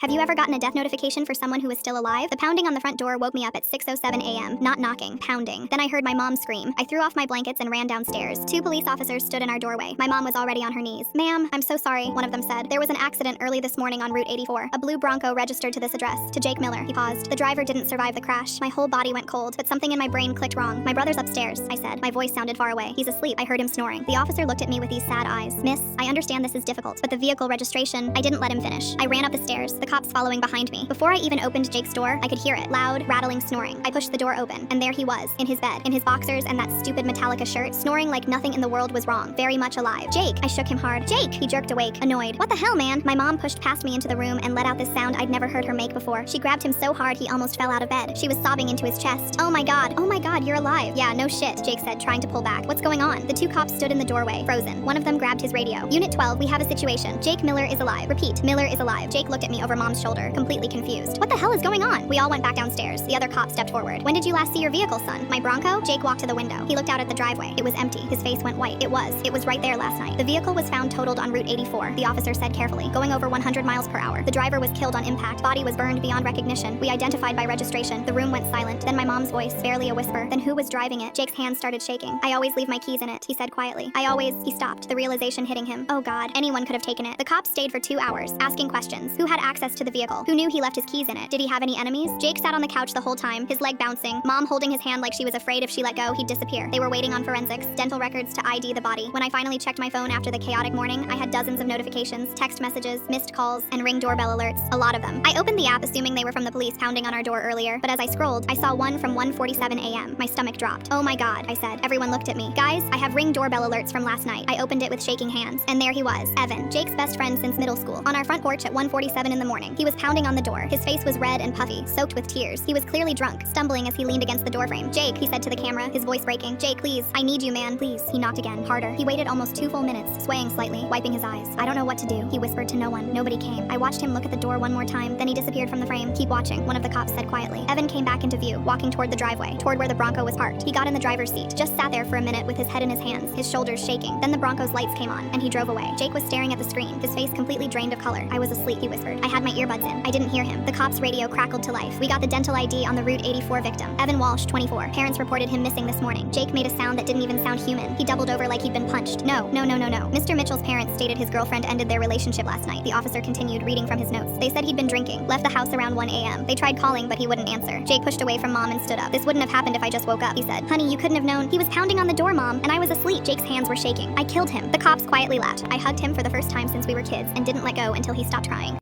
Have you ever gotten a death notification for someone who is still alive? The pounding on the front door woke me up at 6:07 a.m. Not knocking, pounding. Then I heard my mom scream. I threw off my blankets and ran downstairs. Two police officers stood in our doorway. My mom was already on her knees. "Ma'am, I'm so sorry," one of them said. "There was an accident early this morning on Route 84. A blue Bronco registered to this address. To Jake Miller." He paused. "The driver didn't survive the crash." My whole body went cold, but something in my brain clicked wrong. "My brother's upstairs," I said. My voice sounded far away. "He's asleep." I heard him snoring. The officer looked at me with these sad eyes. "Miss, I understand this is difficult, but the vehicle registration..." I didn't let him finish. I ran up the stairs, the cops following behind me. Before I even opened Jake's door, I could hear it. Loud, rattling snoring. I pushed the door open, and there he was, in his bed, in his boxers and that stupid Metallica shirt, snoring like nothing in the world was wrong, very much alive. "Jake!" I shook him hard. "Jake!" He jerked awake, annoyed. "What the hell, man?" My mom pushed past me into the room and let out this sound I'd never heard her make before. She grabbed him so hard he almost fell out of bed. She was sobbing into his chest. "Oh my god, you're alive." "Yeah, no shit," Jake said, trying to pull back. "What's going on?" The two cops stood in the doorway, frozen. One of them grabbed his radio. "Unit 12, we have a situation. Jake Miller is alive. Repeat, Miller is alive." Jake looked at me over mom's shoulder, completely confused. "What the hell is going on?" We all went back downstairs. The other cop stepped forward. "When did you last see your vehicle, son?" "My Bronco?" Jake walked to the window. He looked out at the driveway. It was empty. His face went white. It was right there last night. "The vehicle was found totaled on Route 84, the officer said carefully, going over 100 miles per hour. The driver was killed on impact. Body was burned beyond recognition. We identified by registration." The room went silent. Then my mom's voice, barely a whisper. "Then who was driving it?" Jake's hands started shaking. "I always leave my keys in it," he said quietly. He stopped, the realization hitting him. Oh god, anyone could have taken it. The cops stayed for 2 hours, asking questions. Who had access to the vehicle? Who knew he left his keys in it? Did he have any enemies? Jake sat on the couch the whole time, his leg bouncing, mom holding his hand like she was afraid if she let go, he'd disappear. They were waiting on forensics, dental records to ID the body. When I finally checked my phone after the chaotic morning, I had dozens of notifications, text messages, missed calls, and Ring doorbell alerts, a lot of them. I opened the app assuming they were from the police pounding on our door earlier, but as I scrolled, I saw one from 1:47 a.m. My stomach dropped. "Oh my god," I said. Everyone looked at me. "Guys, I have Ring doorbell alerts from last night." I opened it with shaking hands, and there he was, Evan, Jake's best friend since middle school, on our front porch at 1:47 in the morning. He was pounding on the door. His face was red and puffy, soaked with tears. He was clearly drunk, stumbling as he leaned against the doorframe. "Jake," he said to the camera, his voice breaking. "Jake, please, I need you, man, please." He knocked again, harder. He waited almost 2 full minutes, swaying slightly, wiping his eyes. "I don't know what to do," he whispered to no one. Nobody came. I watched him look at the door one more time, then he disappeared from the frame. "Keep watching," one of the cops said quietly. Evan came back into view, walking toward the driveway, toward where the Bronco was parked. He got in the driver's seat, just sat there for a minute with his head in his hands, his shoulders shaking. Then the Bronco's lights came on, and he drove away. Jake was staring at the screen, his face completely drained of color. "I was asleep," he whispered. I had my earbuds in. I didn't hear him. The cop's radio crackled to life. "We got the dental ID on the Route 84 victim. Evan Walsh, 24. Parents reported him missing this morning." Jake made a sound that didn't even sound human. He doubled over like he'd been punched. No. Mr. Mitchell's parents stated his girlfriend ended their relationship last night." The officer continued, reading from his notes. "They said he'd been drinking, left the house around 1 a.m. They tried calling, but he wouldn't answer." Jake pushed away from mom and stood up. "This wouldn't have happened if I just woke up," he said. "Honey, you couldn't have known. He was pounding on the door, Mom, and I was asleep." Jake's hands were shaking. "I killed him." The cops quietly laughed. I hugged him for the first time since we were kids and didn't let go until he stopped crying.